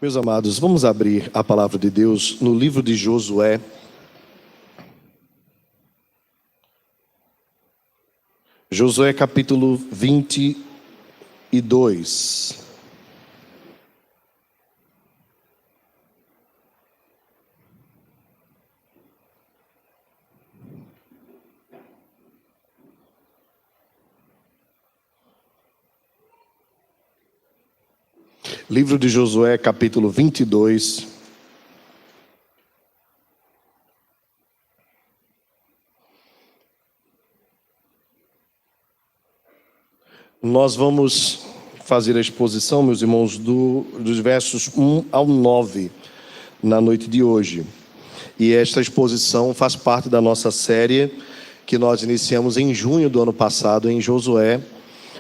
Meus amados, vamos abrir a palavra de Deus no livro de Josué. Josué capítulo 22. Livro de Josué, capítulo 22. Nós vamos fazer a exposição, meus irmãos, dos versos 1 ao 9, na noite de hoje. E esta exposição faz parte da nossa série que nós iniciamos em junho do ano passado, em Josué.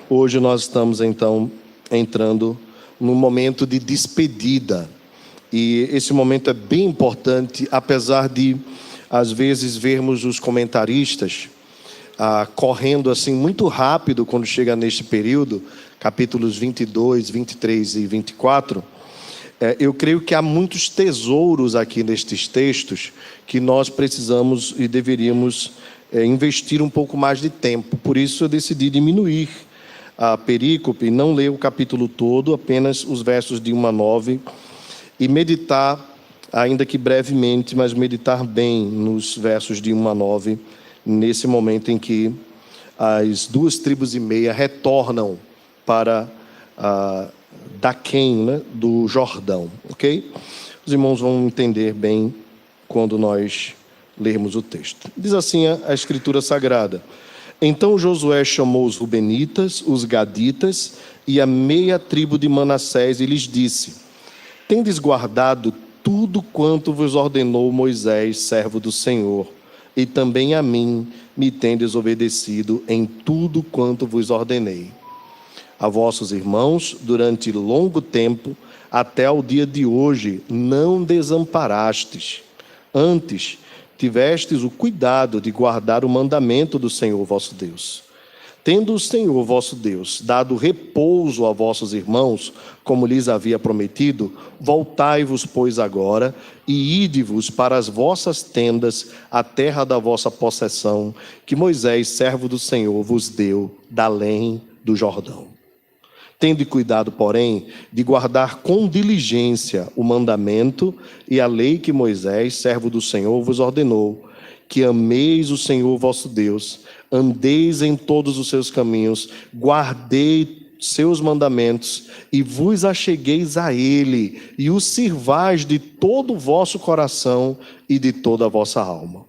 Hoje nós estamos, então, entrando num momento de despedida. E esse momento é bem importante, apesar de, às vezes, vermos os comentaristas correndo assim muito rápido quando chega neste período, capítulos 22, 23 e 24. Eu creio que há muitos tesouros aqui nestes textos que nós precisamos e deveríamos investir um pouco mais de tempo. Por isso eu decidi diminuir a perícope, não ler o capítulo todo, apenas os versos de 1 a 9, e meditar, ainda que brevemente, mas meditar bem nos versos de 1 a 9, nesse momento em que as 2,5 tribos retornam para Daquém, né, do Jordão, ok? Os irmãos vão entender bem quando nós lermos o texto. Diz assim a Escritura Sagrada: Então Josué chamou os Rubenitas, os Gaditas e a meia tribo de Manassés e lhes disse: Tendes guardado tudo quanto vos ordenou Moisés, servo do Senhor, e também a mim me tendes obedecido em tudo quanto vos ordenei. A vossos irmãos, durante longo tempo, até ao dia de hoje, não desamparastes. Antes, tivestes o cuidado de guardar o mandamento do Senhor vosso Deus. Tendo o Senhor vosso Deus dado repouso a vossos irmãos, como lhes havia prometido, voltai-vos, pois, agora, e ide-vos para as vossas tendas, a terra da vossa possessão, que Moisés, servo do Senhor, vos deu, da além do Jordão. Tende cuidado, porém, de guardar com diligência o mandamento e a lei que Moisés, servo do Senhor, vos ordenou, que ameis o Senhor vosso Deus, andeis em todos os seus caminhos, guardei seus mandamentos e vos achegueis a Ele, e o sirvais de todo o vosso coração e de toda a vossa alma.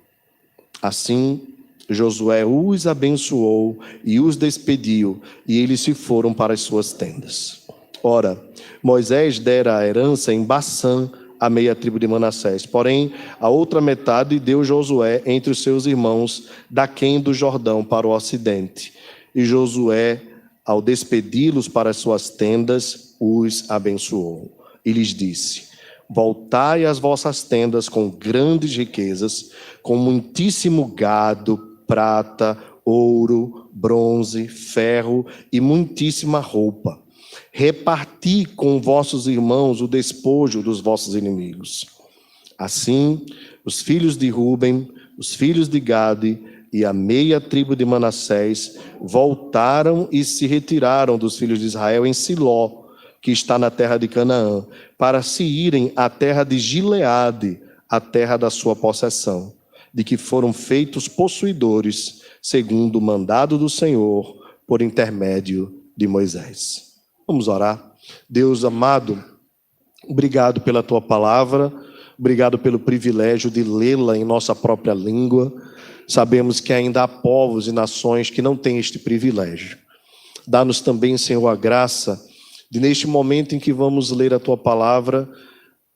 Assim, Josué os abençoou e os despediu, e eles se foram para as suas tendas. Ora, Moisés dera a herança em Bassã a meia tribo de Manassés, porém a outra metade deu Josué entre os seus irmãos, daquém do Jordão para o ocidente. E Josué, ao despedi-los para as suas tendas, os abençoou. E lhes disse: Voltai às vossas tendas com grandes riquezas, com muitíssimo gado, prata, ouro, bronze, ferro e muitíssima roupa. Reparti com vossos irmãos o despojo dos vossos inimigos. Assim, os filhos de Ruben, os filhos de Gade e a meia tribo de Manassés voltaram e se retiraram dos filhos de Israel em Siló, que está na terra de Canaã, para se irem à terra de Gileade, a terra da sua possessão, de que foram feitos possuidores, segundo o mandado do Senhor, por intermédio de Moisés. Vamos orar. Deus amado, obrigado pela Tua palavra, obrigado pelo privilégio de lê-la em nossa própria língua. Sabemos que ainda há povos e nações que não têm este privilégio. Dá-nos também, Senhor, a graça de, neste momento em que vamos ler a Tua palavra,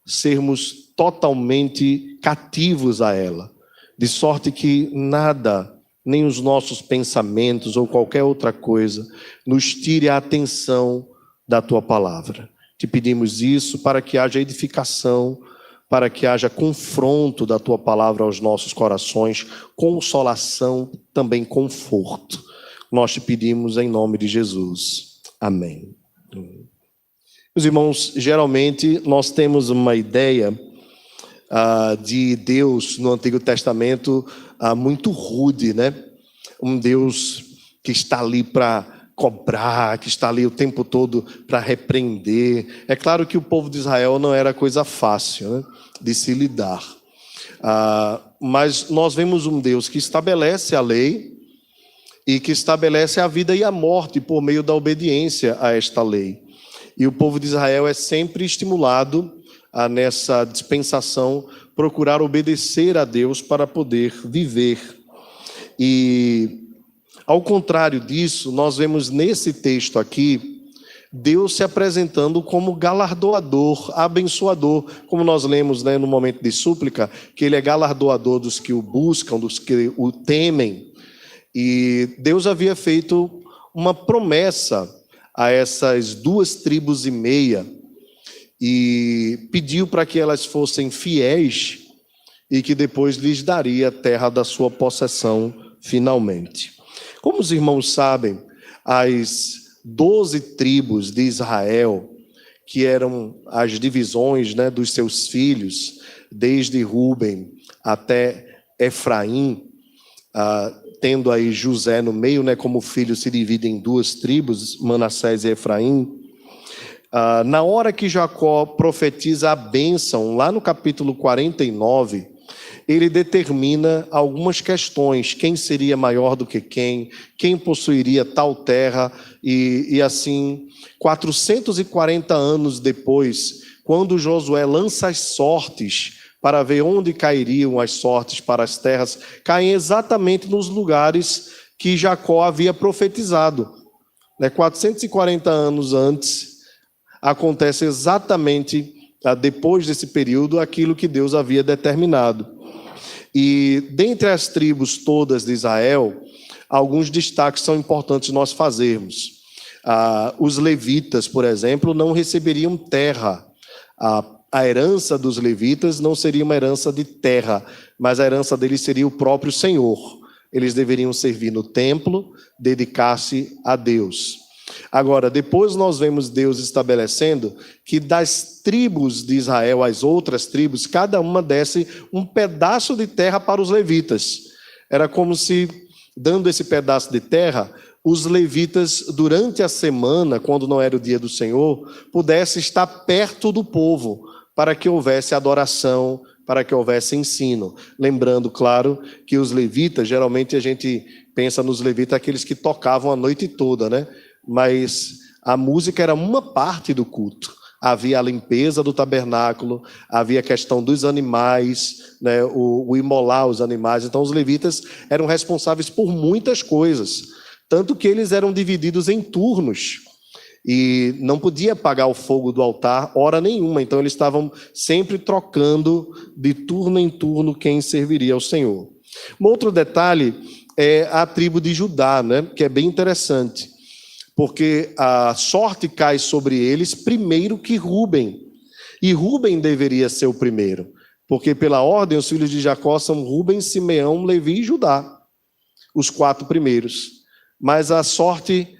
sermos totalmente cativos a ela, de sorte que nada, nem os nossos pensamentos ou qualquer outra coisa, nos tire a atenção da Tua palavra. Te pedimos isso para que haja edificação, para que haja confronto da Tua palavra aos nossos corações, consolação, também conforto. Nós te pedimos em nome de Jesus. Amém. Meus irmãos, geralmente nós temos uma ideia de Deus no Antigo Testamento muito rude, né? Um Deus que está ali para cobrar, que está ali o tempo todo para repreender. É claro que o povo de Israel não era coisa fácil, né, de se lidar. Mas nós vemos um Deus que estabelece a lei e que estabelece a vida e a morte por meio da obediência a esta lei. E o povo de Israel é sempre estimulado nessa dispensação, procurar obedecer a Deus para poder viver. E, ao contrário disso, nós vemos nesse texto aqui, Deus se apresentando como galardoador, abençoador, como nós lemos, né, no momento de súplica, que Ele é galardoador dos que o buscam, dos que o temem. E Deus havia feito uma promessa a essas 2,5 tribos e pediu para que elas fossem fiéis e que depois lhes daria a terra da sua possessão finalmente. Como os irmãos sabem, as 12 tribos de Israel, que eram as divisões, né, dos seus filhos, desde Rúben até Efraim, tendo aí José no meio, né, como filho se divide em 2 tribos, Manassés e Efraim. Na hora que Jacó profetiza a bênção, lá no capítulo 49, ele determina algumas questões: quem seria maior do que quem possuiria tal terra, e assim, 440 anos depois, quando Josué lança as sortes para ver onde cairiam as sortes para as terras, caem exatamente nos lugares que Jacó havia profetizado. 440 anos antes, acontece exatamente, depois desse período, aquilo que Deus havia determinado. E dentre as tribos todas de Israel, alguns destaques são importantes nós fazermos. Os levitas, por exemplo, não receberiam terra. A herança dos levitas não seria uma herança de terra, mas a herança deles seria o próprio Senhor. Eles deveriam servir no templo, dedicar-se a Deus. Agora, depois nós vemos Deus estabelecendo que das tribos de Israel, as outras tribos, cada uma desse um pedaço de terra para os levitas. Era como se, dando esse pedaço de terra, os levitas, durante a semana, quando não era o dia do Senhor, pudessem estar perto do povo, para que houvesse adoração, para que houvesse ensino. Lembrando, claro, que os levitas, geralmente a gente pensa nos levitas, aqueles que tocavam a noite toda, né? Mas a música era uma parte do culto. Havia a limpeza do tabernáculo, havia a questão dos animais, né? o imolar os animais. Então os levitas eram responsáveis por muitas coisas, tanto que eles eram divididos em turnos. E não podia apagar o fogo do altar hora nenhuma, então eles estavam sempre trocando de turno em turno quem serviria ao Senhor. Um outro detalhe é a tribo de Judá, né? Que é bem interessante, porque a sorte cai sobre eles primeiro que Rúben, e Rúben deveria ser o primeiro, porque pela ordem os filhos de Jacó são Rúben, Simeão, Levi e Judá, os 4 primeiros, mas a sorte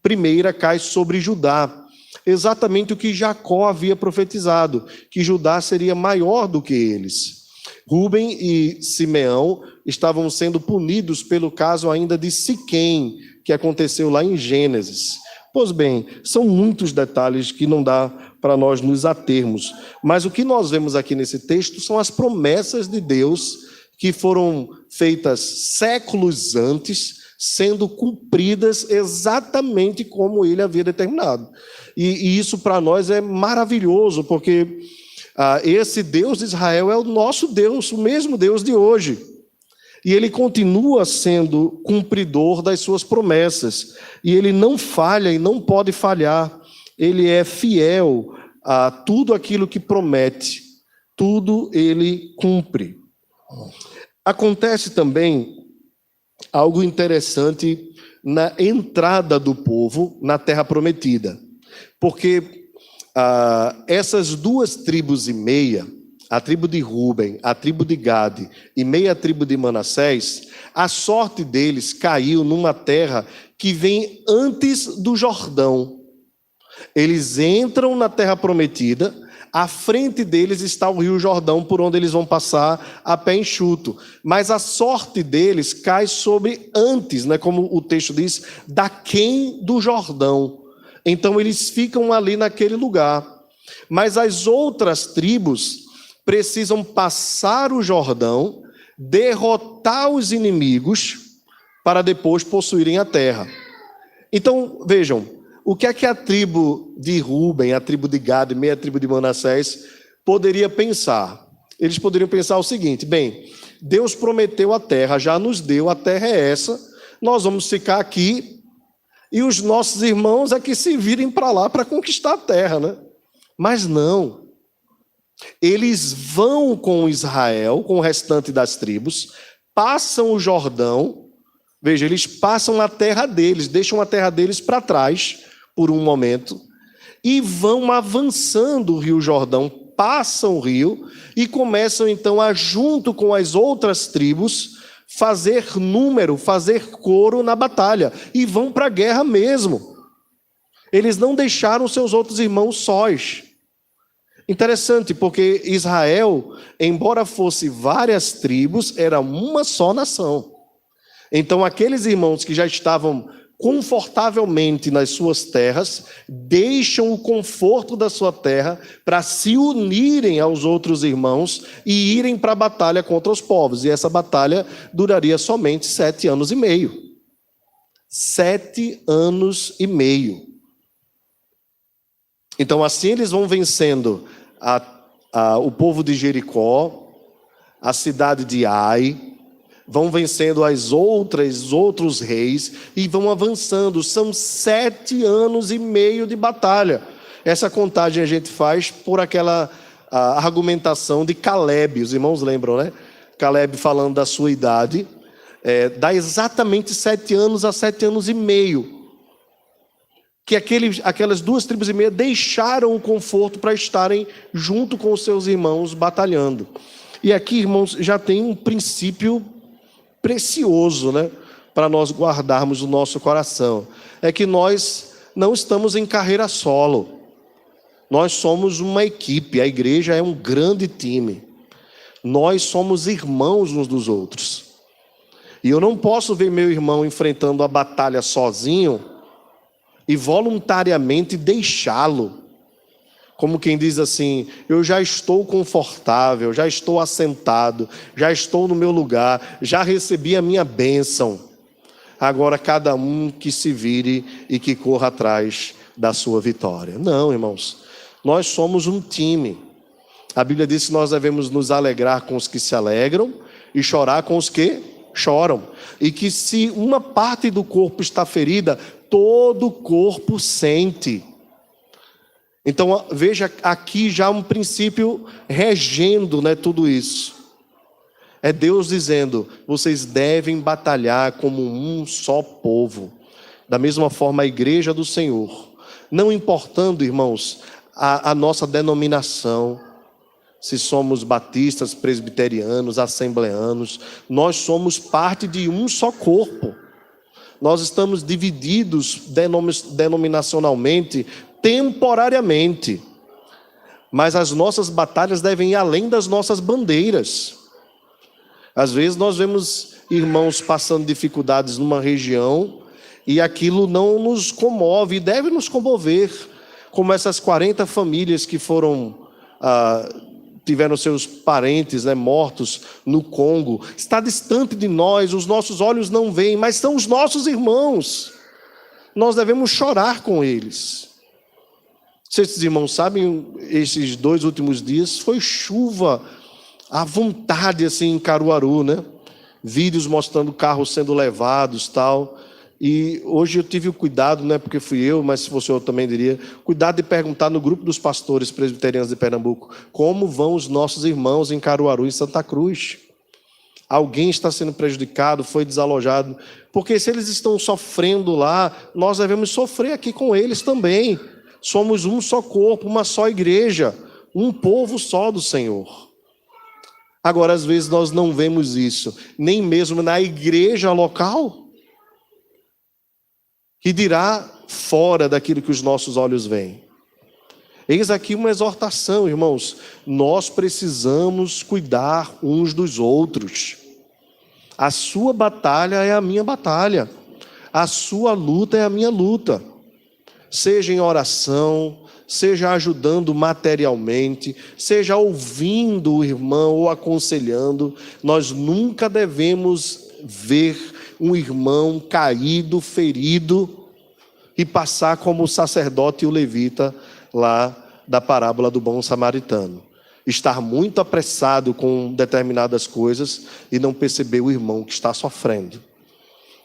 primeira cai sobre Judá, exatamente o que Jacó havia profetizado, que Judá seria maior do que eles. Rúben e Simeão estavam sendo punidos pelo caso ainda de Siquém, que aconteceu lá em Gênesis. Pois bem, são muitos detalhes que não dá para nós nos atermos, mas o que nós vemos aqui nesse texto são as promessas de Deus que foram feitas séculos antes, sendo cumpridas exatamente como ele havia determinado. E isso para nós é maravilhoso, porque esse Deus de Israel é o nosso Deus, o mesmo Deus de hoje. E ele continua sendo cumpridor das suas promessas. E ele não falha e não pode falhar. Ele é fiel a tudo aquilo que promete. Tudo ele cumpre. Acontece também algo interessante na entrada do povo na terra prometida, porque essas 2,5 tribos, a tribo de Rúben, a tribo de Gade e meia tribo de Manassés, a sorte deles caiu numa terra que vem antes do Jordão. Eles entram na terra prometida, à frente deles está o rio Jordão, por onde eles vão passar a pé enxuto. Mas a sorte deles cai sobre antes, né, como o texto diz, daquém do Jordão. Então eles ficam ali naquele lugar. Mas as outras tribos precisam passar o Jordão, derrotar os inimigos, para depois possuírem a terra. Então, vejam, o que é que a tribo de Ruben, a tribo de Gad e meia tribo de Manassés poderia pensar? Eles poderiam pensar o seguinte: bem, Deus prometeu a terra, já nos deu, a terra é essa, nós vamos ficar aqui e os nossos irmãos é que se virem para lá para conquistar a terra, né? Mas não. Eles vão com Israel, com o restante das tribos, passam o Jordão, veja, eles passam a terra deles, deixam a terra deles para trás por um momento, e vão avançando o rio Jordão, passam o rio e começam então a, junto com as outras tribos, fazer número, fazer coro na batalha, e vão para a guerra mesmo. Eles não deixaram seus outros irmãos sós. Interessante, porque Israel, embora fosse várias tribos, era uma só nação. Então aqueles irmãos que já estavam confortavelmente nas suas terras, deixam o conforto da sua terra para se unirem aos outros irmãos e irem para a batalha contra os povos. E essa batalha duraria somente 7 anos e meio. 7 anos e meio. Então assim eles vão vencendo o povo de Jericó, a cidade de Ai, vão vencendo os outros reis e vão avançando. São 7 anos e meio de batalha. Essa contagem a gente faz por aquela argumentação de Caleb. Os irmãos lembram, né? Caleb falando da sua idade. Dá exatamente 7 anos a 7 anos e meio. Que aquelas 2 tribos e meia deixaram o conforto para estarem junto com os seus irmãos batalhando. E aqui, irmãos, já tem um princípio precioso, né, para nós guardarmos o nosso coração. É que nós não estamos em carreira solo. Nós somos uma equipe, a igreja é um grande time. Nós somos irmãos uns dos outros. E eu não posso ver meu irmão enfrentando a batalha sozinho e voluntariamente deixá-lo. Como quem diz assim: eu já estou confortável, já estou assentado, já estou no meu lugar, já recebi a minha bênção. Agora cada um que se vire e que corra atrás da sua vitória. Não, irmãos, nós somos um time. A Bíblia diz que nós devemos nos alegrar com os que se alegram e chorar com os que choram. E que se uma parte do corpo está ferida, todo o corpo sente. Então veja aqui já um princípio regendo, né, tudo isso. É Deus dizendo: vocês devem batalhar como um só povo. Da mesma forma a igreja do Senhor, não importando, irmãos, a nossa denominação, se somos batistas, presbiterianos, assembleanos, nós somos parte de um só corpo. Nós estamos divididos denominacionalmente, temporariamente. Mas as nossas batalhas devem ir além das nossas bandeiras. Às vezes nós vemos irmãos passando dificuldades numa região e aquilo não nos comove, e deve nos comover. Como essas 40 famílias que tiveram seus parentes, né, mortos no Congo. Está distante de nós, os nossos olhos não veem, mas são os nossos irmãos. Nós devemos chorar com eles. Vocês, irmãos, sabem, esses 2 últimos dias foi chuva à vontade assim em Caruaru, né? Vídeos mostrando carros sendo levados, tal. E hoje eu tive o cuidado, né, porque fui eu, mas se fosse eu também diria, cuidado de perguntar no grupo dos pastores presbiterianos de Pernambuco, como vão os nossos irmãos em Caruaru e Santa Cruz? Alguém está sendo prejudicado, foi desalojado? Porque se eles estão sofrendo lá, nós devemos sofrer aqui com eles também. Somos um só corpo, uma só igreja, um povo só do Senhor. Agora, às vezes nós não vemos isso, nem mesmo na igreja local. Que dirá fora daquilo que os nossos olhos veem. Eis aqui uma exortação, irmãos. Nós precisamos cuidar uns dos outros. A sua batalha é a minha batalha. A sua luta é a minha luta. Seja em oração, seja ajudando materialmente, seja ouvindo o irmão ou aconselhando, nós nunca devemos ver um irmão caído, ferido, e passar como o sacerdote e o levita lá da parábola do bom samaritano. Estar muito apressado com determinadas coisas e não perceber o irmão que está sofrendo.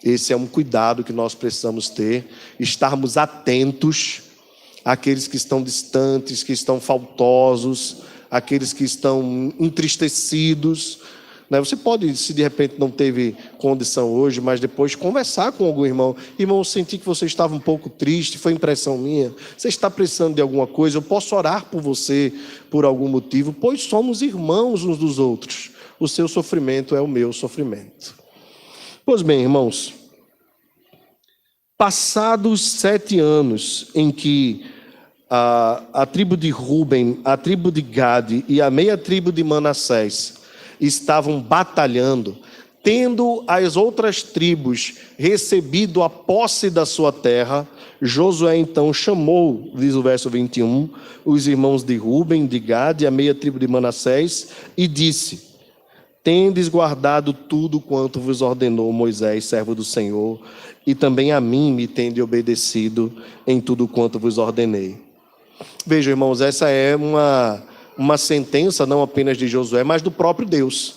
Esse é um cuidado que nós precisamos ter, estarmos atentos àqueles que estão distantes, que estão faltosos, aqueles que estão entristecidos. Você pode, se de repente não teve condição hoje, mas depois conversar com algum irmão. Irmão, eu senti que você estava um pouco triste, foi impressão minha. Você está precisando de alguma coisa? Eu posso orar por você por algum motivo? Pois somos irmãos uns dos outros. O seu sofrimento é o meu sofrimento. Pois bem, irmãos, passados 7 anos em que a tribo de Ruben, a tribo de Gade e a meia tribo de Manassés estavam batalhando, tendo as outras tribos recebido a posse da sua terra, Josué então chamou, diz o verso 21, os irmãos de Ruben, de Gade e a meia tribo de Manassés e disse: tendes guardado tudo quanto vos ordenou Moisés, servo do Senhor, e também a mim me tende obedecido em tudo quanto vos ordenei. Vejam, irmãos, essa é uma sentença não apenas de Josué, mas do próprio Deus.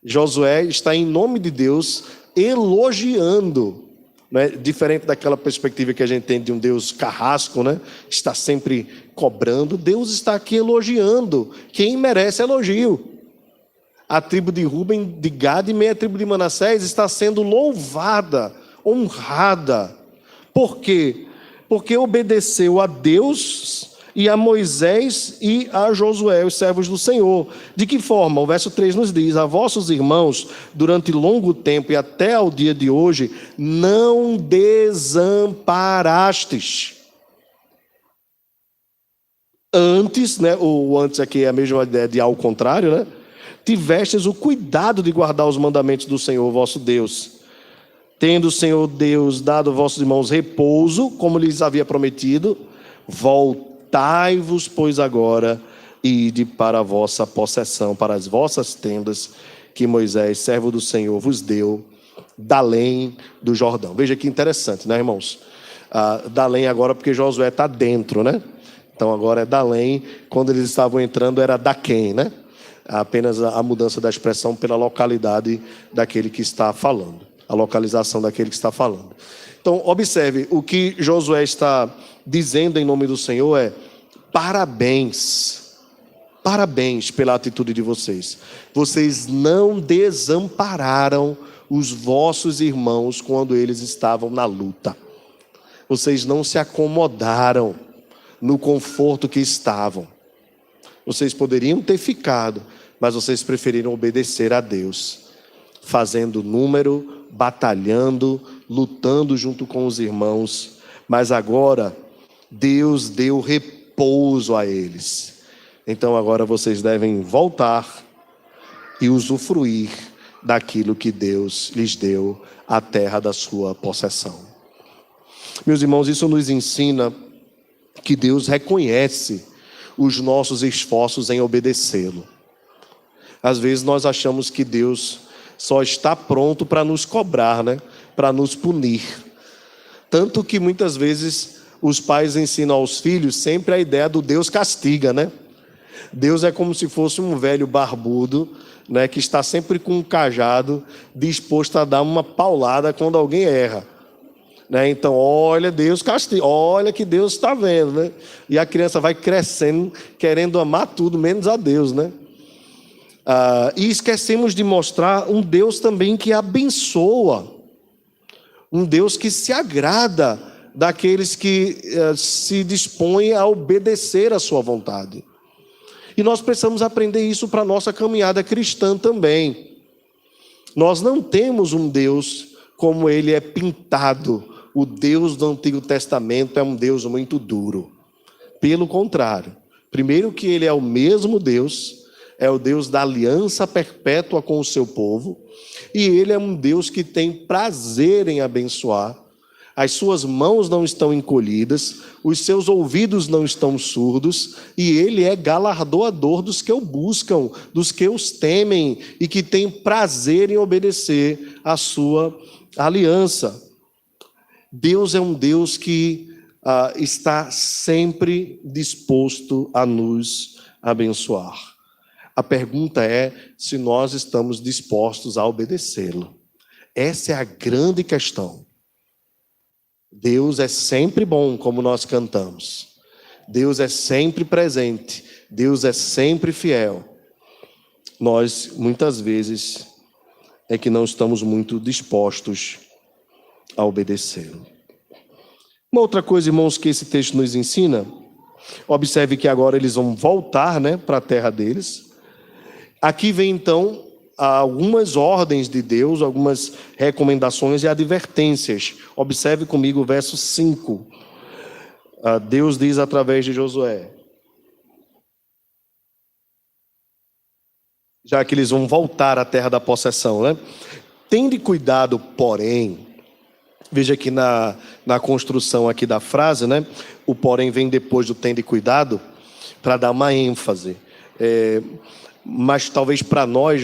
Josué está em nome de Deus elogiando, né? Diferente daquela perspectiva que a gente tem de um Deus carrasco, né? Está sempre cobrando. Deus está aqui elogiando quem merece elogio. A tribo de Ruben, de Gade e meia tribo de Manassés está sendo louvada, honrada. Por quê? Porque obedeceu a Deus e a Moisés e a Josué, os servos do Senhor. De que forma? O verso 3 nos diz: a vossos irmãos, durante longo tempo e até ao dia de hoje, não desamparastes. Antes, né, o antes aqui é a mesma ideia de ao contrário, né? Tivestes o cuidado de guardar os mandamentos do Senhor vosso Deus, tendo o Senhor Deus dado aos vossos irmãos repouso, como lhes havia prometido, voltai-vos, pois, agora, e ide para a vossa possessão, para as vossas tendas, que Moisés, servo do Senhor, vos deu, da além do Jordão. Veja que interessante, né, irmãos? Da além agora, porque Josué está dentro, né? Então agora é da além. Quando eles estavam entrando era da quem, né? Apenas a mudança da expressão pela localidade daquele que está falando, a localização daquele que está falando. Então, observe, o que Josué está dizendo em nome do Senhor é: parabéns, parabéns pela atitude de vocês. Vocês não desampararam os vossos irmãos quando eles estavam na luta. Vocês não se acomodaram no conforto que estavam. Vocês poderiam ter ficado, mas vocês preferiram obedecer a Deus, fazendo número, batalhando, lutando junto com os irmãos. Mas agora, Deus deu repouso a eles. Então agora vocês devem voltar e usufruir daquilo que Deus lhes deu, a terra da sua possessão. Meus irmãos, isso nos ensina que Deus reconhece os nossos esforços em obedecê-lo. Às vezes nós achamos que Deus só está pronto para nos cobrar, né? Para nos punir. Tanto que muitas vezes os pais ensinam aos filhos sempre a ideia do Deus castiga, né? Deus é como se fosse um velho barbudo, né? Que está sempre com um cajado, disposto a dar uma paulada quando alguém erra. Né? Então, olha, Deus castiga, olha que Deus está vendo, né? E a criança vai crescendo, querendo amar tudo, menos a Deus, né? E esquecemos de mostrar um Deus também que abençoa, um Deus que se agrada daqueles que se dispõem a obedecer a sua vontade. E nós precisamos aprender isso para a nossa caminhada cristã também. Nós não temos um Deus como ele é pintado, o Deus do Antigo Testamento é um Deus muito duro. Pelo contrário, primeiro que ele é o mesmo Deus, é o Deus da aliança perpétua com o seu povo, e ele é um Deus que tem prazer em abençoar. As suas mãos não estão encolhidas, os seus ouvidos não estão surdos, e ele é galardoador dos que o buscam, dos que os temem e que têm prazer em obedecer à sua aliança. Deus é um Deus que está sempre disposto a nos abençoar. A pergunta é se nós estamos dispostos a obedecê-lo. Essa é a grande questão. Deus é sempre bom, como nós cantamos. Deus é sempre presente. Deus é sempre fiel. Nós, muitas vezes, é que não estamos muito dispostos a obedecê-lo. Uma outra coisa, irmãos, que esse texto nos ensina, observe que agora eles vão voltar, para a terra deles. Aqui vem, então, algumas ordens de Deus, algumas recomendações e advertências. Observe comigo o verso 5. Deus diz através de Josué, já que eles vão voltar à terra da possessão, Tende cuidado, porém, veja que na construção aqui da frase, o porém vem depois do tende cuidado, para dar uma ênfase. Mas talvez para nós,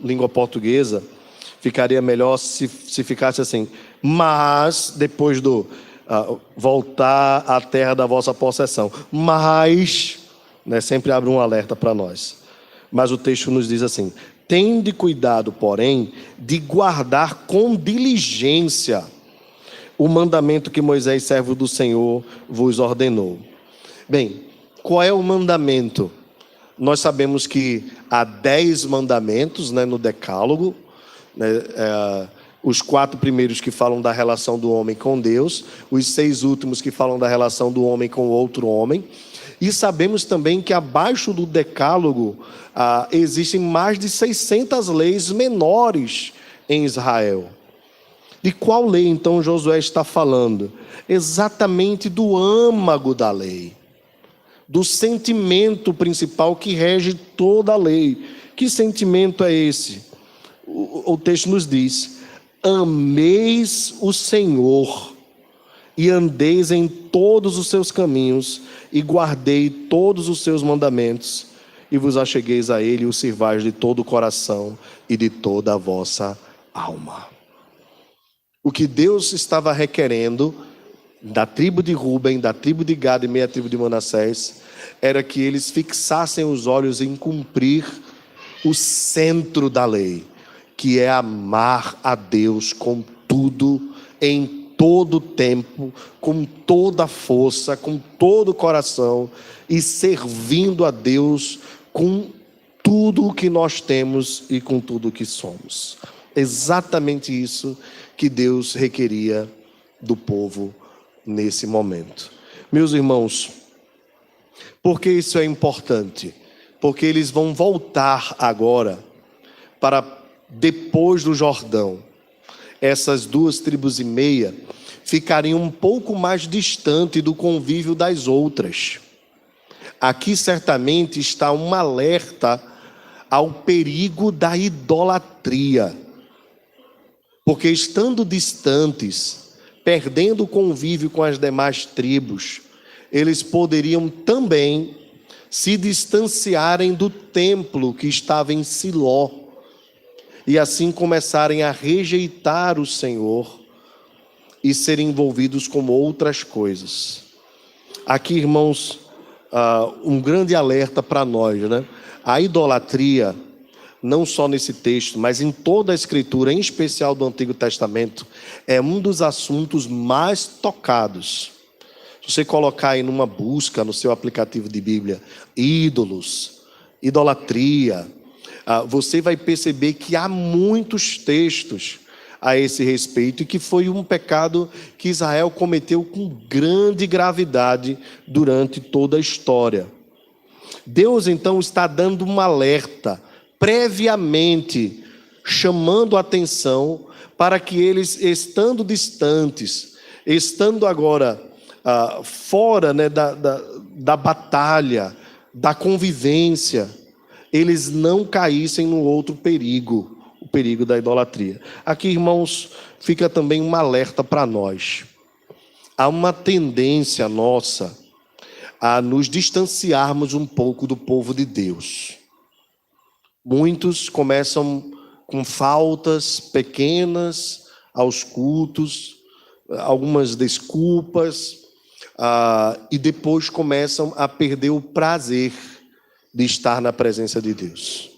língua portuguesa, ficaria melhor se ficasse assim, mas depois do voltar à terra da vossa possessão, mas, sempre abre um alerta para nós. Mas o texto nos diz assim: tende cuidado, porém, de guardar com diligência o mandamento que Moisés, servo do Senhor, vos ordenou. Bem, qual é o mandamento? Nós sabemos que há 10 mandamentos, no Decálogo, os 4 primeiros que falam da relação do homem com Deus, os 6 últimos que falam da relação do homem com outro homem, e sabemos também que abaixo do Decálogo existem mais de 600 leis menores em Israel. De qual lei então Josué está falando? Exatamente do âmago da lei, do sentimento principal que rege toda a lei. Que sentimento é esse? O texto nos diz: ameis o Senhor e andeis em todos os seus caminhos e guardei todos os seus mandamentos e vos achegueis a ele e o sirvais de todo o coração e de toda a vossa alma. O que Deus estava requerendo da tribo de Ruben, da tribo de Gad e meia tribo de Manassés, era que eles fixassem os olhos em cumprir o centro da lei, que é amar a Deus com tudo, em todo tempo, com toda a força, com todo o coração, e servindo a Deus com tudo o que nós temos e com tudo o que somos. Exatamente isso que Deus requeria do povo nesse momento. Meus irmãos, por que isso é importante? Porque eles vão voltar agora para depois do Jordão. Essas 2 tribos e meia ficariam um pouco mais distante do convívio das outras. Aqui certamente está um alerta ao perigo da idolatria. Porque estando distantes, perdendo o convívio com as demais tribos, eles poderiam também se distanciarem do templo que estava em Siló e assim começarem a rejeitar o Senhor e serem envolvidos com outras coisas. Aqui, irmãos, um grande alerta para nós, A idolatria, não só nesse texto, mas em toda a Escritura, em especial do Antigo Testamento, é um dos assuntos mais tocados. Se você colocar aí numa busca no seu aplicativo de Bíblia, ídolos, idolatria, você vai perceber que há muitos textos a esse respeito e que foi um pecado que Israel cometeu com grande gravidade durante toda a história. Deus então está dando um alerta previamente, chamando a atenção para que eles, estando distantes, estando agora fora, né, da batalha, da convivência, eles não caíssem no outro perigo, o perigo da idolatria. Aqui, irmãos, fica também um alerta para nós. Há uma tendência nossa a nos distanciarmos um pouco do povo de Deus. Muitos começam com faltas pequenas aos cultos, algumas desculpas, e depois começam a perder o prazer de estar na presença de Deus.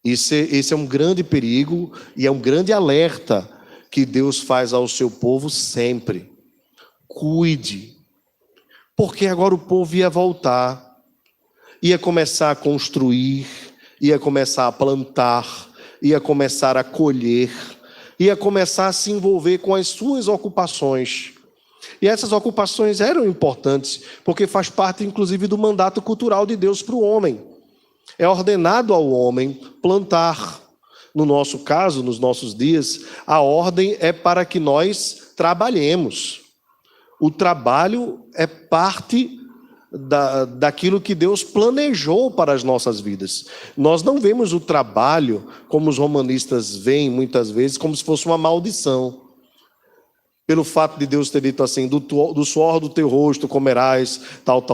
Esse é um grande perigo e é um grande alerta que Deus faz ao seu povo sempre. Cuide, porque agora o povo ia voltar, ia começar a construir, ia começar a plantar, ia começar a colher, ia começar a se envolver com as suas ocupações. E essas ocupações eram importantes, porque faz parte, inclusive, do mandato cultural de Deus para o homem. É ordenado ao homem plantar. No nosso caso, nos nossos dias, a ordem é para que nós trabalhemos. O trabalho é parte daquilo que Deus planejou para as nossas vidas. Nós não vemos o trabalho, como os romanistas veem muitas vezes, como se fosse uma maldição. Pelo fato de Deus ter dito assim, do suor do teu rosto comerás, tal.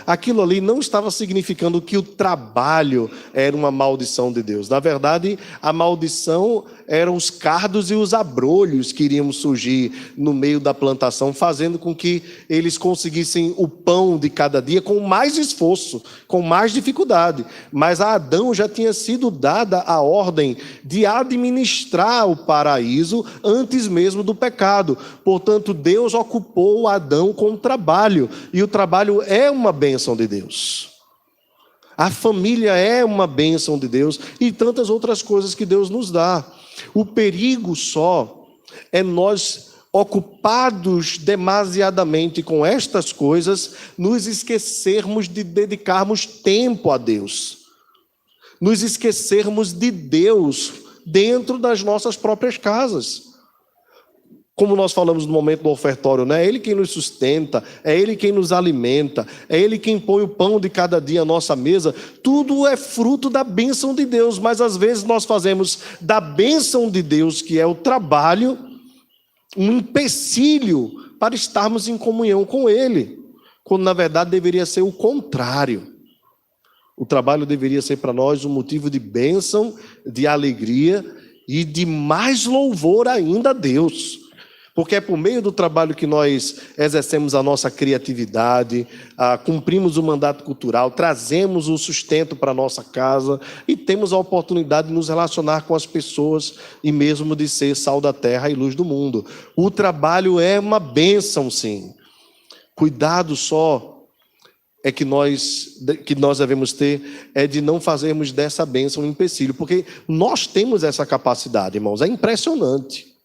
Aquilo ali não estava significando que o trabalho era uma maldição de Deus. Na verdade, a maldição eram os cardos e os abrolhos que iriam surgir no meio da plantação, fazendo com que eles conseguissem o pão de cada dia com mais esforço, com mais dificuldade. Mas a Adão já tinha sido dada a ordem de administrar o paraíso antes mesmo do pecado. Portanto, Deus ocupou Adão com o trabalho, e o trabalho é uma bênção de Deus. A família é uma bênção de Deus e tantas outras coisas que Deus nos dá. O perigo só é nós, ocupados demasiadamente com estas coisas, nos esquecermos de dedicarmos tempo a Deus. Nos esquecermos de Deus dentro das nossas próprias casas. Como nós falamos no momento do ofertório, né? É Ele quem nos sustenta, é Ele quem nos alimenta, é Ele quem põe o pão de cada dia à nossa mesa. Tudo é fruto da bênção de Deus, mas às vezes nós fazemos da bênção de Deus, que é o trabalho, um empecilho para estarmos em comunhão com Ele, quando na verdade deveria ser o contrário. O trabalho deveria ser para nós um motivo de bênção, de alegria e de mais louvor ainda a Deus. Porque é por meio do trabalho que nós exercemos a nossa criatividade, cumprimos o mandato cultural, trazemos o sustento para a nossa casa e temos a oportunidade de nos relacionar com as pessoas e mesmo de ser sal da terra e luz do mundo. O trabalho é uma bênção, sim. Cuidado só que nós devemos ter é de não fazermos dessa bênção um empecilho, porque nós temos essa capacidade, irmãos, é impressionante.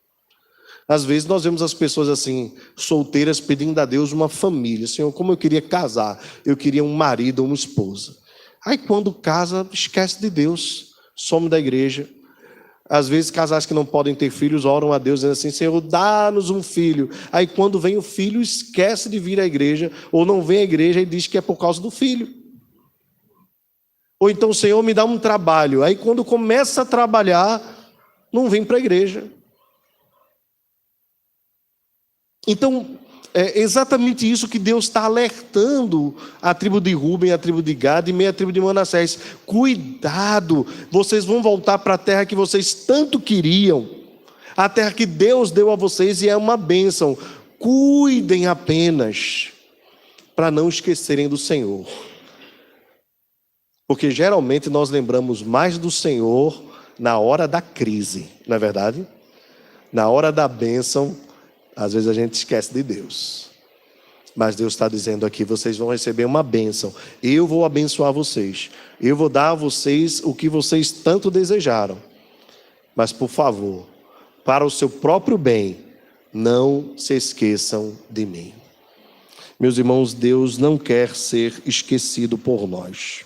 Às vezes nós vemos as pessoas assim, solteiras, pedindo a Deus uma família. Senhor, como eu queria casar, eu queria um marido ou uma esposa. Aí quando casa, esquece de Deus, some da igreja. Às vezes casais que não podem ter filhos oram a Deus dizendo assim, Senhor, dá-nos um filho. Aí quando vem o filho, esquece de vir à igreja, ou não vem à igreja e diz que é por causa do filho. Ou então, Senhor, me dá um trabalho. Aí quando começa a trabalhar, não vem para a igreja. Então, é exatamente isso que Deus está alertando a tribo de Ruben, a tribo de Gad e meia tribo de Manassés. Cuidado, vocês vão voltar para a terra que vocês tanto queriam, a terra que Deus deu a vocês e é uma bênção. Cuidem apenas para não esquecerem do Senhor. Porque geralmente nós lembramos mais do Senhor na hora da crise, não é verdade? Na hora da bênção, às vezes a gente esquece de Deus. Mas Deus está dizendo aqui, vocês vão receber uma bênção. Eu vou abençoar vocês. Eu vou dar a vocês o que vocês tanto desejaram. Mas por favor, para o seu próprio bem, não se esqueçam de mim. Meus irmãos, Deus não quer ser esquecido por nós.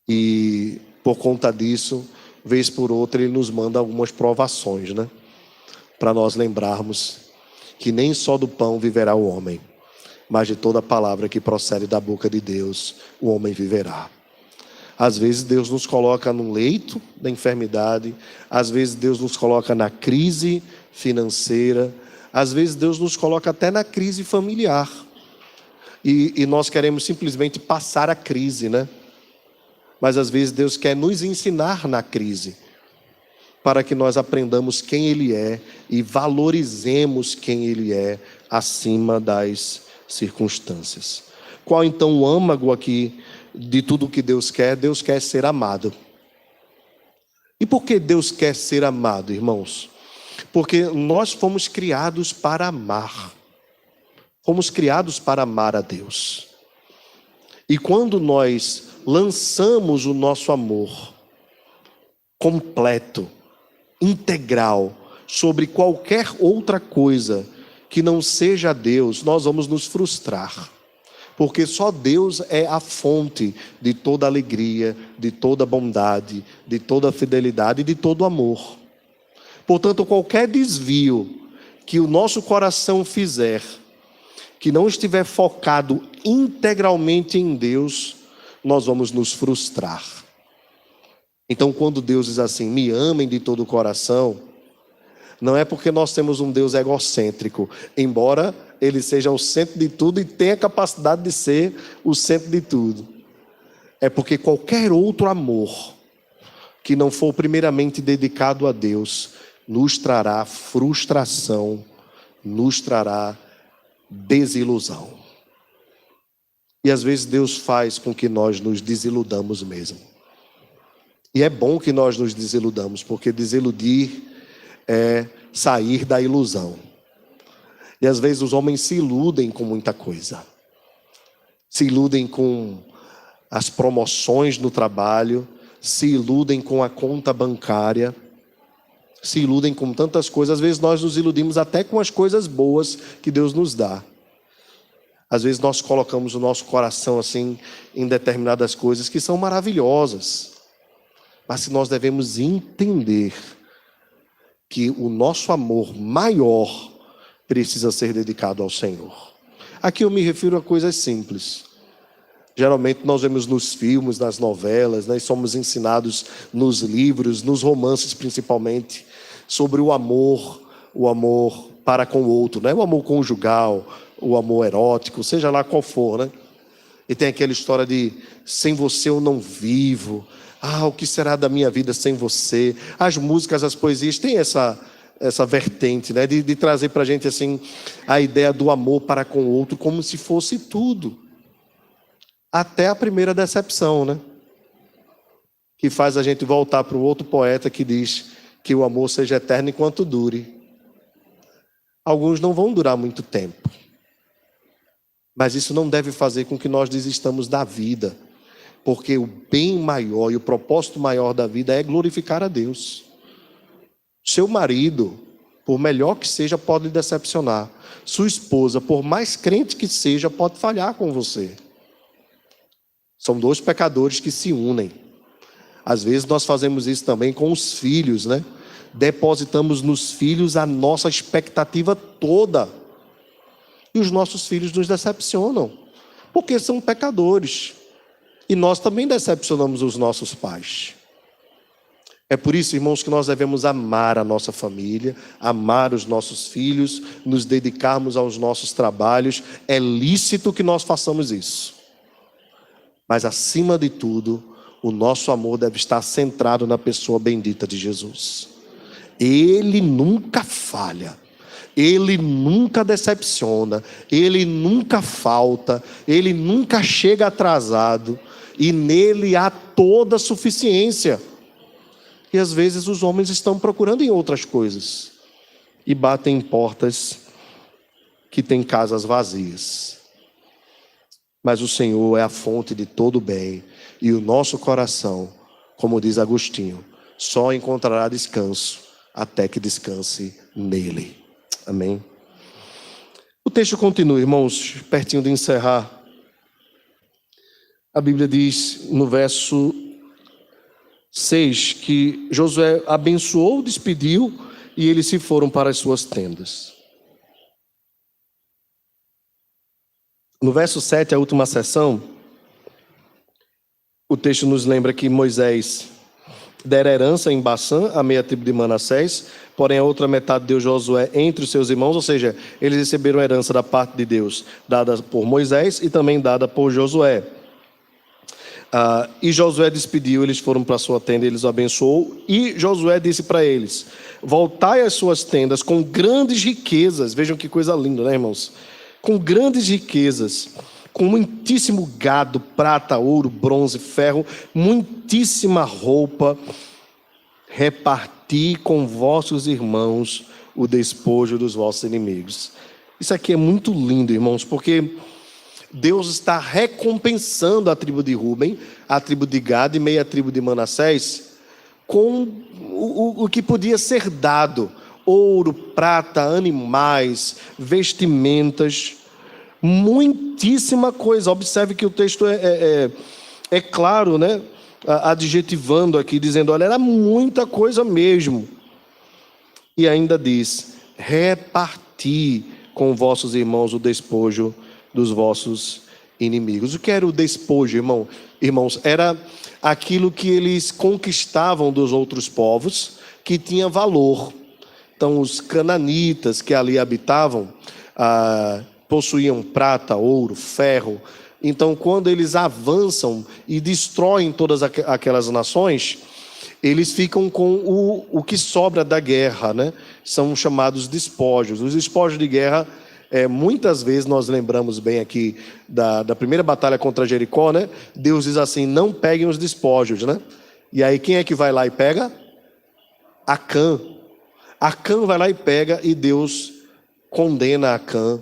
E por conta disso, vez por outra, Ele nos manda algumas provações, né? Para nós lembrarmos que nem só do pão viverá o homem, mas de toda palavra que procede da boca de Deus, o homem viverá. Às vezes Deus nos coloca num leito da enfermidade, às vezes Deus nos coloca na crise financeira, às vezes Deus nos coloca até na crise familiar. E nós queremos simplesmente passar a crise, né? Mas às vezes Deus quer nos ensinar na crise, para que nós aprendamos quem Ele é e valorizemos quem Ele é acima das circunstâncias. Qual então o âmago aqui de tudo que Deus quer? Deus quer ser amado. E por que Deus quer ser amado, irmãos? Porque nós fomos criados para amar. Fomos criados para amar a Deus. E quando nós lançamos o nosso amor completo, integral, sobre qualquer outra coisa que não seja Deus, nós vamos nos frustrar. Porque só Deus é a fonte de toda alegria, de toda bondade, de toda fidelidade e de todo amor. Portanto, qualquer desvio que o nosso coração fizer, que não estiver focado integralmente em Deus, nós vamos nos frustrar. Então, quando Deus diz assim, me amem de todo o coração, não é porque nós temos um Deus egocêntrico, embora Ele seja o centro de tudo e tenha a capacidade de ser o centro de tudo. É porque qualquer outro amor que não for primeiramente dedicado a Deus, nos trará frustração, nos trará desilusão. E às vezes Deus faz com que nós nos desiludamos mesmo. E é bom que nós nos desiludamos, porque desiludir é sair da ilusão. E às vezes os homens se iludem com muita coisa. Se iludem com as promoções no trabalho, se iludem com a conta bancária, se iludem com tantas coisas. Às vezes nós nos iludimos até com as coisas boas que Deus nos dá. Às vezes nós colocamos o nosso coração assim em determinadas coisas que são maravilhosas. Mas se nós devemos entender que o nosso amor maior precisa ser dedicado ao Senhor. Aqui eu me refiro a coisas simples. Geralmente nós vemos nos filmes, nas novelas, né, e somos ensinados nos livros, nos romances principalmente, sobre o amor para com o outro, né? O amor conjugal, o amor erótico, seja lá qual for, né? E tem aquela história de sem você eu não vivo. O que será da minha vida sem você? As músicas, as poesias têm essa vertente, né? De trazer para a gente assim, a ideia do amor para com o outro como se fosse tudo. Até a primeira decepção, né? Que faz a gente voltar para o outro poeta que diz que o amor seja eterno enquanto dure. Alguns não vão durar muito tempo. Mas isso não deve fazer com que nós desistamos da vida. Porque o bem maior e o propósito maior da vida é glorificar a Deus. Seu marido, por melhor que seja, pode lhe decepcionar. Sua esposa, por mais crente que seja, pode falhar com você. São dois pecadores que se unem. Às vezes nós fazemos isso também com os filhos, né? Depositamos nos filhos a nossa expectativa toda. E os nossos filhos nos decepcionam, porque são pecadores. E nós também decepcionamos os nossos pais. É por isso, irmãos, que nós devemos amar a nossa família, amar os nossos filhos, nos dedicarmos aos nossos trabalhos. É lícito que nós façamos isso. Mas, acima de tudo, o nosso amor deve estar centrado na pessoa bendita de Jesus. Ele nunca falha. Ele nunca decepciona. Ele nunca falta. Ele nunca chega atrasado. E nele há toda a suficiência. E às vezes os homens estão procurando em outras coisas. E batem em portas que têm casas vazias. Mas o Senhor é a fonte de todo bem. E o nosso coração, como diz Agostinho, só encontrará descanso até que descanse nele. Amém? O texto continua, irmãos, pertinho de encerrar. A Bíblia diz no verso 6 que Josué abençoou, despediu e eles se foram para as suas tendas. No verso 7, a última seção, o texto nos lembra que Moisés dera herança em Baçã, a meia tribo de Manassés, porém a outra metade deu Josué entre os seus irmãos, ou seja, eles receberam a herança da parte de Deus, dada por Moisés e também dada por Josué. E Josué despediu, eles foram para a sua tenda, eles o abençoou, e Josué disse para eles: voltai às suas tendas com grandes riquezas. Vejam que coisa linda, né, irmãos? Com grandes riquezas, com muitíssimo gado, prata, ouro, bronze, ferro, muitíssima roupa. Reparti com vossos irmãos o despojo dos vossos inimigos. Isso aqui é muito lindo, irmãos, porque Deus está recompensando a tribo de Ruben, a tribo de Gad e meia tribo de Manassés com o que podia ser dado: ouro, prata, animais, vestimentas, muitíssima coisa. Observe que o texto é claro, né? Adjetivando aqui, dizendo: olha, era muita coisa mesmo. E ainda diz: reparti com vossos irmãos o despojo dos vossos inimigos. O que era o despojo, irmãos? Era aquilo que eles conquistavam dos outros povos, que tinha valor. Então, os cananitas que ali habitavam possuíam prata, ouro, ferro. Então, quando eles avançam e destroem todas aquelas nações, eles ficam com o que sobra da guerra, né? São chamados despojos. Os despojos de guerra, muitas vezes nós lembramos bem aqui da primeira batalha contra Jericó, né? Deus diz assim: não peguem os despojos, né? E aí quem é que vai lá e pega? Acã. Acã vai lá e pega, e Deus condena Acã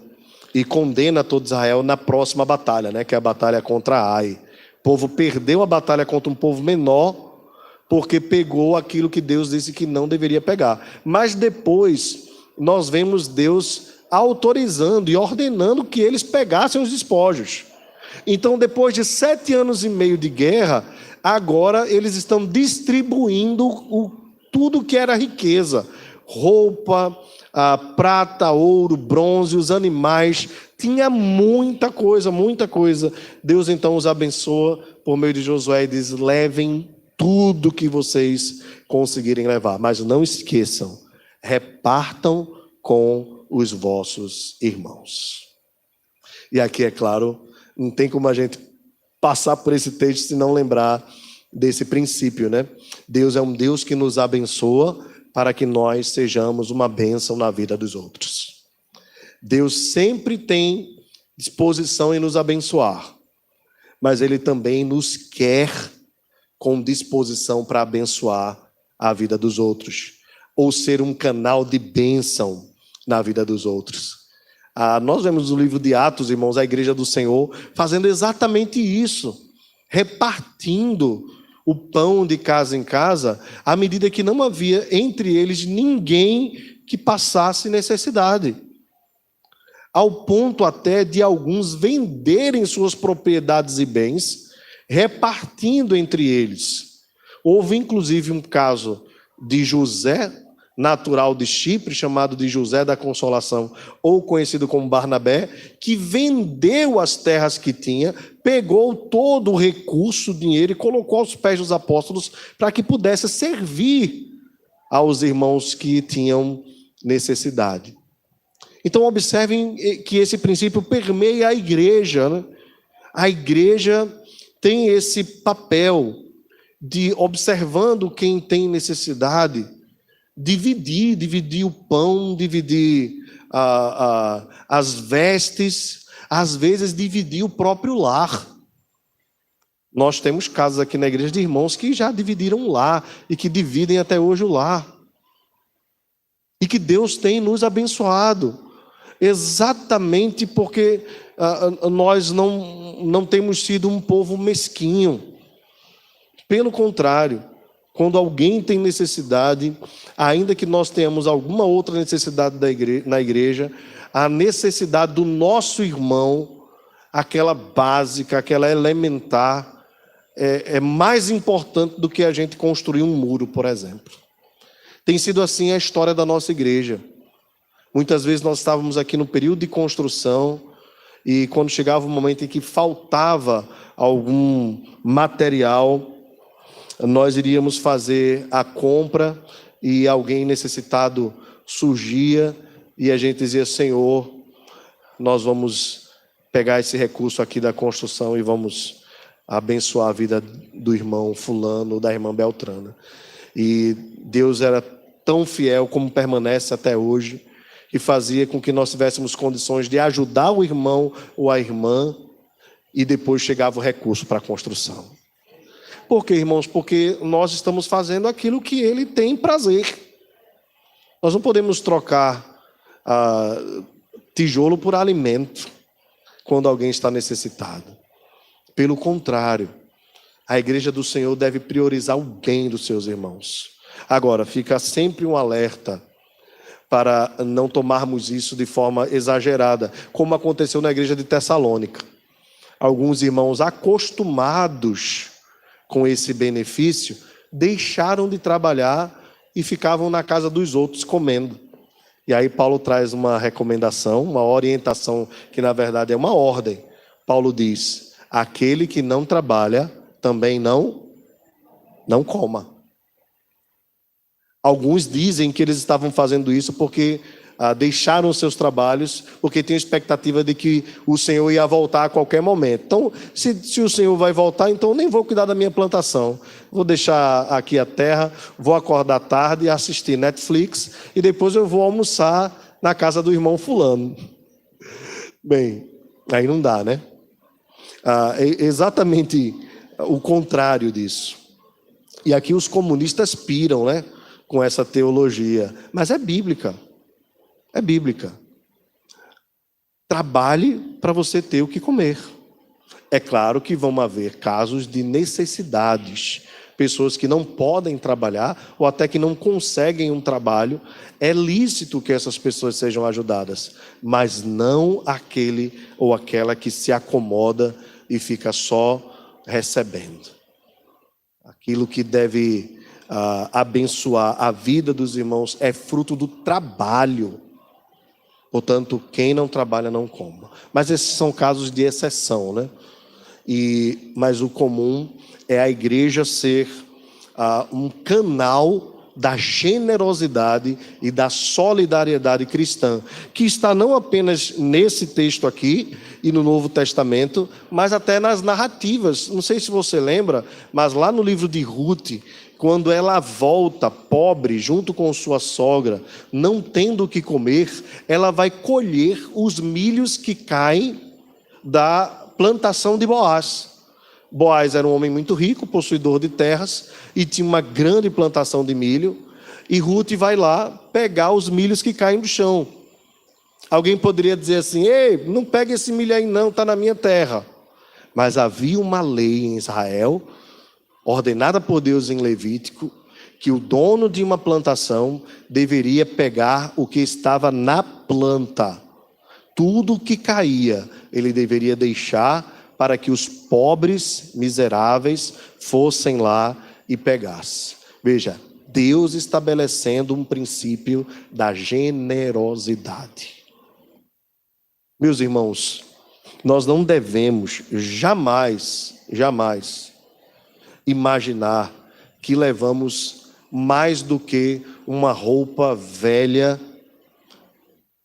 e condena todo Israel na próxima batalha, né? Que é a batalha contra Ai. O povo perdeu a batalha contra um povo menor porque pegou aquilo que Deus disse que não deveria pegar. Mas depois nós vemos Deus autorizando e ordenando que eles pegassem os despojos. Então, depois de 7 anos e meio de guerra, agora eles estão distribuindo tudo que era riqueza: roupa, prata, ouro, bronze, os animais. Tinha muita coisa, muita coisa. Deus então os abençoa por meio de Josué e diz: levem tudo que vocês conseguirem levar, mas não esqueçam, repartam com os vossos irmãos. E aqui, é claro, não tem como a gente passar por esse texto se não lembrar desse princípio, né? Deus é um Deus que nos abençoa para que nós sejamos uma bênção na vida dos outros. Deus sempre tem disposição em nos abençoar, mas Ele também nos quer com disposição para abençoar a vida dos outros, ou ser um canal de bênção na vida dos outros. Nós vemos no livro de Atos, irmãos, a igreja do Senhor fazendo exatamente isso, repartindo o pão de casa em casa, à medida que não havia entre eles ninguém que passasse necessidade, ao ponto até de alguns venderem suas propriedades e bens, repartindo entre eles. Houve inclusive um caso de José, natural de Chipre, chamado de José da Consolação, ou conhecido como Barnabé, que vendeu as terras que tinha, pegou todo o recurso, o dinheiro, e colocou aos pés dos apóstolos para que pudesse servir aos irmãos que tinham necessidade. Então observem que esse princípio permeia a igreja, né? A igreja tem esse papel de, observando quem tem necessidade, dividir o pão, dividir as vestes, às vezes dividir o próprio lar. Nós temos casos aqui na igreja de irmãos que já dividiram o lar e que dividem até hoje o lar. E que Deus tem nos abençoado, exatamente porque nós não temos sido um povo mesquinho. Pelo contrário, quando alguém tem necessidade, ainda que nós tenhamos alguma outra necessidade na igreja, a necessidade do nosso irmão, aquela básica, aquela elementar, é mais importante do que a gente construir um muro, por exemplo. Tem sido assim a história da nossa igreja. Muitas vezes nós estávamos aqui no período de construção e quando chegava o momento em que faltava algum material, nós iríamos fazer a compra e alguém necessitado surgia e a gente dizia: Senhor, nós vamos pegar esse recurso aqui da construção e vamos abençoar a vida do irmão fulano, da irmã Beltrana. E Deus era tão fiel como permanece até hoje, e fazia com que nós tivéssemos condições de ajudar o irmão ou a irmã, e depois chegava o recurso para a construção. Por quê, irmãos? Porque nós estamos fazendo aquilo que Ele tem prazer. Nós não podemos trocar tijolo por alimento quando alguém está necessitado. Pelo contrário, a igreja do Senhor deve priorizar o bem dos seus irmãos. Agora, fica sempre um alerta para não tomarmos isso de forma exagerada, como aconteceu na igreja de Tessalônica. Alguns irmãos acostumados com esse benefício deixaram de trabalhar e ficavam na casa dos outros comendo. E aí Paulo traz uma recomendação, uma orientação, que na verdade é uma ordem. Paulo diz: aquele que não trabalha também não coma. Alguns dizem que eles estavam fazendo isso porque deixaram os seus trabalhos, porque tinham expectativa de que o Senhor ia voltar a qualquer momento. Então, se o Senhor vai voltar, então nem vou cuidar da minha plantação. Vou deixar aqui a terra, vou acordar tarde e assistir Netflix, e depois eu vou almoçar na casa do irmão fulano. Bem, aí não dá, né? É exatamente o contrário disso. E aqui os comunistas piram, né, com essa teologia, mas é bíblica. É bíblica. Trabalhe para você ter o que comer. É claro que vão haver casos de necessidades, pessoas que não podem trabalhar ou até que não conseguem um trabalho. É lícito que essas pessoas sejam ajudadas, mas não aquele ou aquela que se acomoda e fica só recebendo. Aquilo que deve abençoar a vida dos irmãos é fruto do trabalho. Portanto, quem não trabalha não coma. Mas esses são casos de exceção, né? Mas o comum é a igreja ser um canal da generosidade e da solidariedade cristã, que está não apenas nesse texto aqui e no Novo Testamento, mas até nas narrativas. Não sei se você lembra, mas lá no livro de Ruth, quando ela volta pobre junto com sua sogra, não tendo o que comer, ela vai colher os milhos que caem da plantação de Boaz. Boaz era um homem muito rico, possuidor de terras, e tinha uma grande plantação de milho, e Ruth vai lá pegar os milhos que caem do chão. Alguém poderia dizer assim: ei, não pega esse milho aí não, está na minha terra. Mas havia uma lei em Israel, ordenada por Deus em Levítico, que o dono de uma plantação deveria pegar o que estava na planta. Tudo que caía, ele deveria deixar para que os pobres, miseráveis, fossem lá e pegassem. Veja, Deus estabelecendo um princípio da generosidade. Meus irmãos, nós não devemos jamais imaginar que levamos mais do que uma roupa velha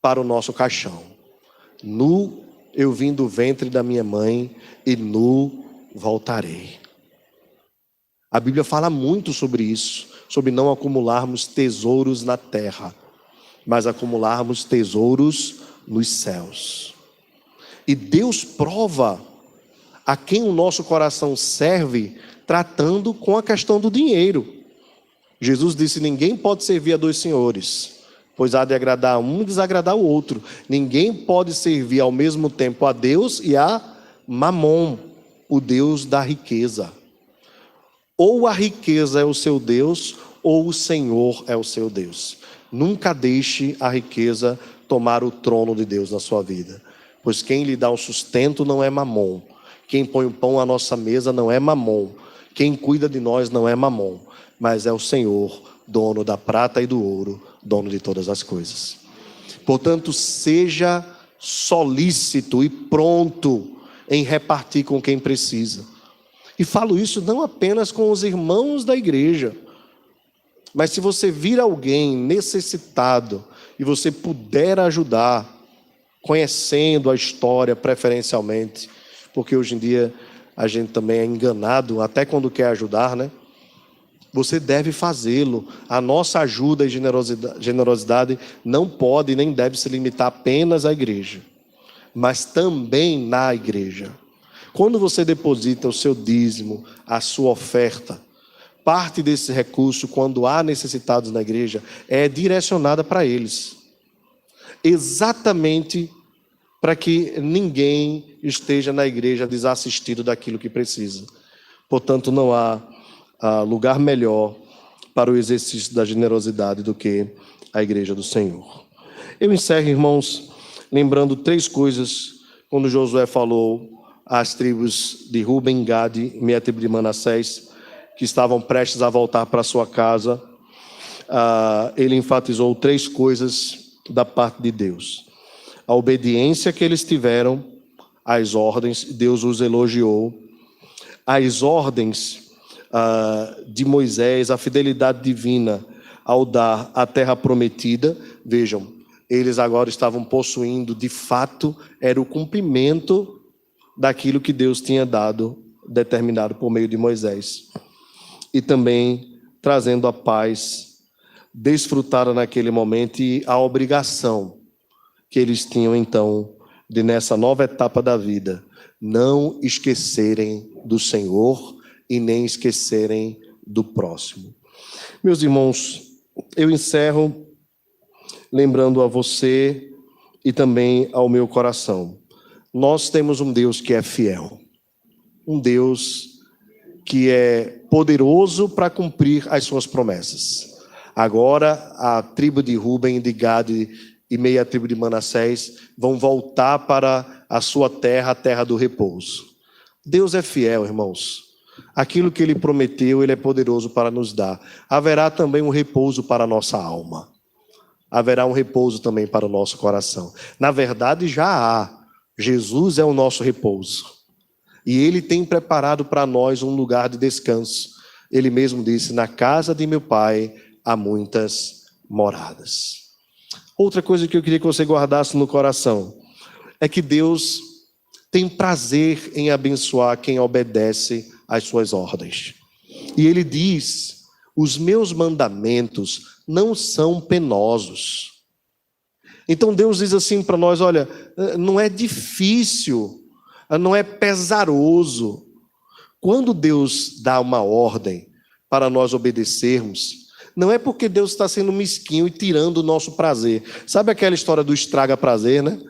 para o nosso caixão. Nu eu vim do ventre da minha mãe e nu voltarei. A Bíblia fala muito sobre isso, sobre não acumularmos tesouros na terra, mas acumularmos tesouros nos céus. E Deus prova a quem o nosso coração serve, tratando com a questão do dinheiro. Jesus disse: ninguém pode servir a dois senhores, pois há de agradar um e desagradar o outro. Ninguém pode servir ao mesmo tempo a Deus e a Mamon, o Deus da riqueza. Ou a riqueza é o seu Deus, ou o Senhor é o seu Deus. Nunca deixe a riqueza tomar o trono de Deus na sua vida, pois quem lhe dá o sustento não é Mamon. Quem põe o pão à nossa mesa não é Mamon. Quem cuida de nós não é Mamon, mas é o Senhor, dono da prata e do ouro, dono de todas as coisas. Portanto, seja solícito e pronto em repartir com quem precisa. E falo isso não apenas com os irmãos da igreja, mas se você vir alguém necessitado e você puder ajudar, conhecendo a história preferencialmente, porque hoje em dia a gente também é enganado, até quando quer ajudar, né? Você deve fazê-lo. A nossa ajuda e generosidade não pode nem deve se limitar apenas à igreja, mas também na igreja. Quando você deposita o seu dízimo, a sua oferta, parte desse recurso, quando há necessitados na igreja, é direcionada para eles. Exatamente para que ninguém esteja na igreja desassistido daquilo que precisa. Portanto, não há lugar melhor para o exercício da generosidade do que a igreja do Senhor. Eu encerro, irmãos, lembrando 3 coisas quando Josué falou às tribos de Ruben, Gade e meia tribo de Manassés, que estavam prestes a voltar para sua casa. Ele enfatizou 3 coisas da parte de Deus. A obediência que eles tiveram às ordens, Deus os elogiou. As ordens de Moisés, a fidelidade divina ao dar a terra prometida. Vejam, eles agora estavam possuindo, de fato, era o cumprimento daquilo que Deus tinha dado, determinado por meio de Moisés. E também trazendo a paz, desfrutaram naquele momento e a obrigação que eles tinham então, de nessa nova etapa da vida, não esquecerem do Senhor e nem esquecerem do próximo. Meus irmãos, eu encerro lembrando a você e também ao meu coração. Nós temos um Deus que é fiel, um Deus que é poderoso para cumprir as suas promessas. Agora, a tribo de Ruben, de Gade e meia tribo de Manassés vão voltar para a sua terra, a terra do repouso. Deus é fiel, irmãos. Aquilo que Ele prometeu, Ele é poderoso para nos dar. Haverá também um repouso para a nossa alma. Haverá um repouso também para o nosso coração. Na verdade, já há. Jesus é o nosso repouso. E Ele tem preparado para nós um lugar de descanso. Ele mesmo disse, na casa de meu Pai há muitas moradas. Outra coisa que eu queria que você guardasse no coração é que Deus tem prazer em abençoar quem obedece às suas ordens. E Ele diz, os meus mandamentos não são penosos. Então Deus diz assim para nós, olha, não é difícil, não é pesaroso. Quando Deus dá uma ordem para nós obedecermos, não é porque Deus está sendo mesquinho e tirando o nosso prazer. Sabe aquela história do estraga prazer, né?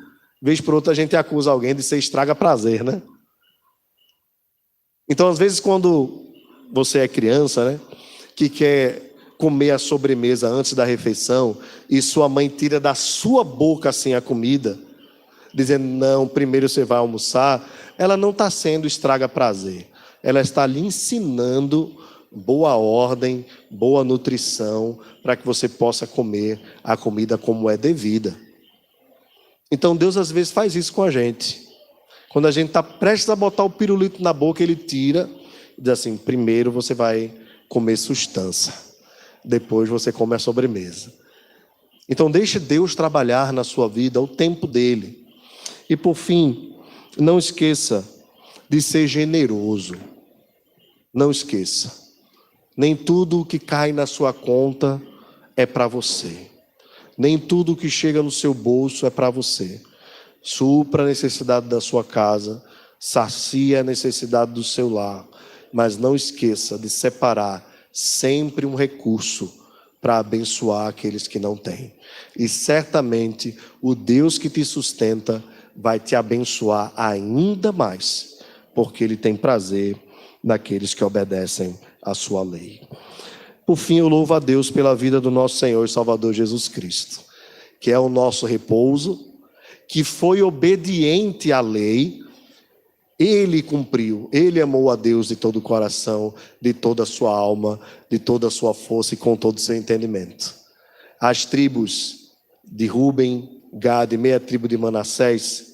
Vez por outra a gente acusa alguém de ser estraga prazer, né? Então, às vezes, quando você é criança, né, que quer comer a sobremesa antes da refeição e sua mãe tira da sua boca assim a comida, dizendo, não, primeiro você vai almoçar, ela não está sendo estraga prazer. Ela está lhe ensinando boa ordem, boa nutrição, para que você possa comer a comida como é devida. Então Deus às vezes faz isso com a gente. Quando a gente está prestes a botar o pirulito na boca, Ele tira e diz assim, primeiro você vai comer sustância, depois você come a sobremesa. Então deixe Deus trabalhar na sua vida o tempo dEle. E por fim, não esqueça de ser generoso. Não esqueça. Nem tudo o que cai na sua conta é para você. Nem tudo o que chega no seu bolso é para você. Supra a necessidade da sua casa, sacia a necessidade do seu lar, mas não esqueça de separar sempre um recurso para abençoar aqueles que não têm. E certamente o Deus que te sustenta vai te abençoar ainda mais, porque Ele tem prazer naqueles que obedecem à sua lei. Por fim, eu louvo a Deus pela vida do nosso Senhor e Salvador Jesus Cristo, que é o nosso repouso, que foi obediente à lei. Ele cumpriu, Ele amou a Deus de todo o coração, de toda a sua alma, de toda a sua força e com todo o seu entendimento. As tribos de Ruben, Gade, meia tribo de Manassés,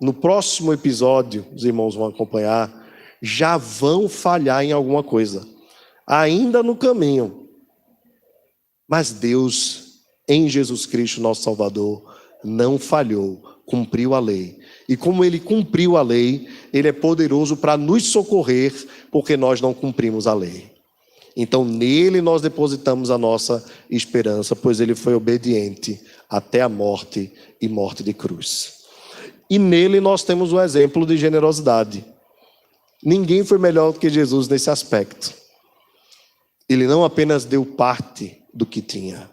no próximo episódio, os irmãos vão acompanhar, já vão falhar em alguma coisa, ainda no caminho. Mas Deus, em Jesus Cristo, nosso Salvador, não falhou, cumpriu a lei. E como Ele cumpriu a lei, Ele é poderoso para nos socorrer, porque nós não cumprimos a lei. Então nele nós depositamos a nossa esperança, pois Ele foi obediente até a morte e morte de cruz. E nele nós temos o exemplo de generosidade. Ninguém foi melhor do que Jesus nesse aspecto. Ele não apenas deu parte do que tinha,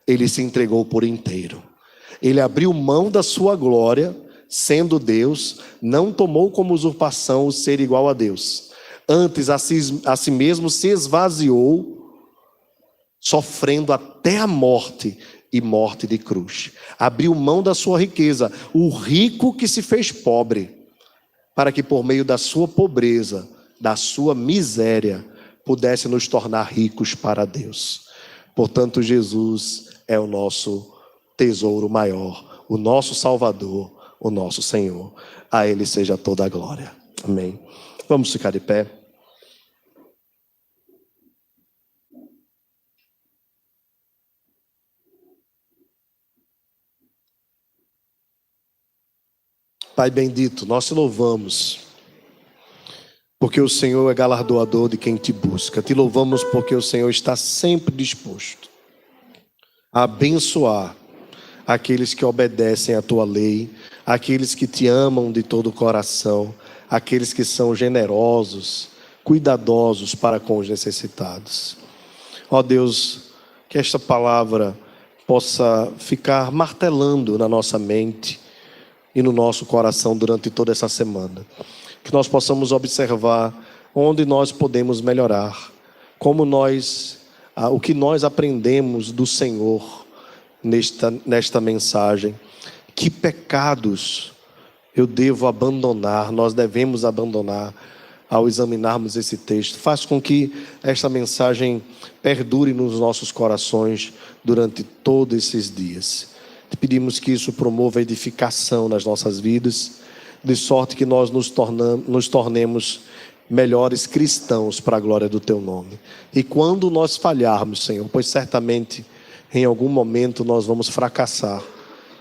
Ele se entregou por inteiro. Ele abriu mão da sua glória, sendo Deus, não tomou como usurpação o ser igual a Deus. Antes, a si mesmo se esvaziou, sofrendo até a morte e morte de cruz. Abriu mão da sua riqueza, o rico que se fez pobre, para que por meio da sua pobreza, da sua miséria, pudesse nos tornar ricos para Deus. Portanto, Jesus é o nosso tesouro maior, o nosso Salvador, o nosso Senhor. A Ele seja toda a glória. Amém. Vamos ficar de pé. Pai bendito, nós te louvamos, porque o Senhor é galardoador de quem te busca. Te louvamos porque o Senhor está sempre disposto a abençoar aqueles que obedecem à tua lei, aqueles que te amam de todo o coração, aqueles que são generosos, cuidadosos para com os necessitados. Ó Deus, que esta palavra possa ficar martelando na nossa mente e no nosso coração durante toda essa semana. Que nós possamos observar onde nós podemos melhorar, o que nós aprendemos do Senhor nesta mensagem. Que pecados eu devo abandonar, nós devemos abandonar ao examinarmos esse texto. Faz com que esta mensagem perdure nos nossos corações durante todos esses dias. Te pedimos que isso promova edificação nas nossas vidas, de sorte que nós nos tornemos melhores cristãos para a glória do Teu nome. E quando nós falharmos, Senhor, pois certamente em algum momento nós vamos fracassar,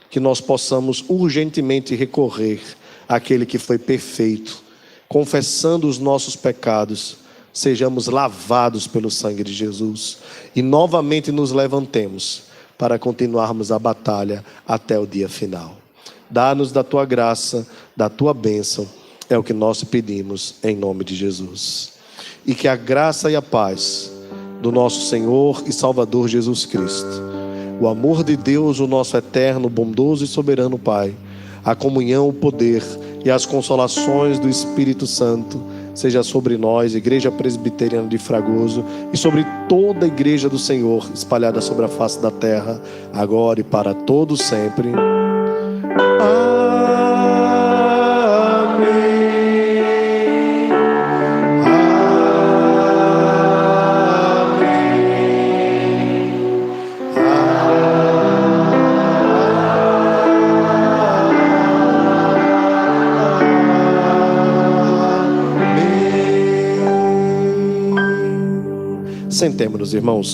que nós possamos urgentemente recorrer àquele que foi perfeito, confessando os nossos pecados, sejamos lavados pelo sangue de Jesus e novamente nos levantemos para continuarmos a batalha até o dia final. Dá-nos da Tua graça, da Tua bênção, é o que nós pedimos em nome de Jesus. E que a graça e a paz do nosso Senhor e Salvador Jesus Cristo, o amor de Deus, o nosso eterno, bondoso e soberano Pai, a comunhão, o poder e as consolações do Espírito Santo seja sobre nós, Igreja Presbiteriana de Fragoso, e sobre toda a Igreja do Senhor espalhada sobre a face da terra, agora e para todo sempre. Sentemos-nos, irmãos.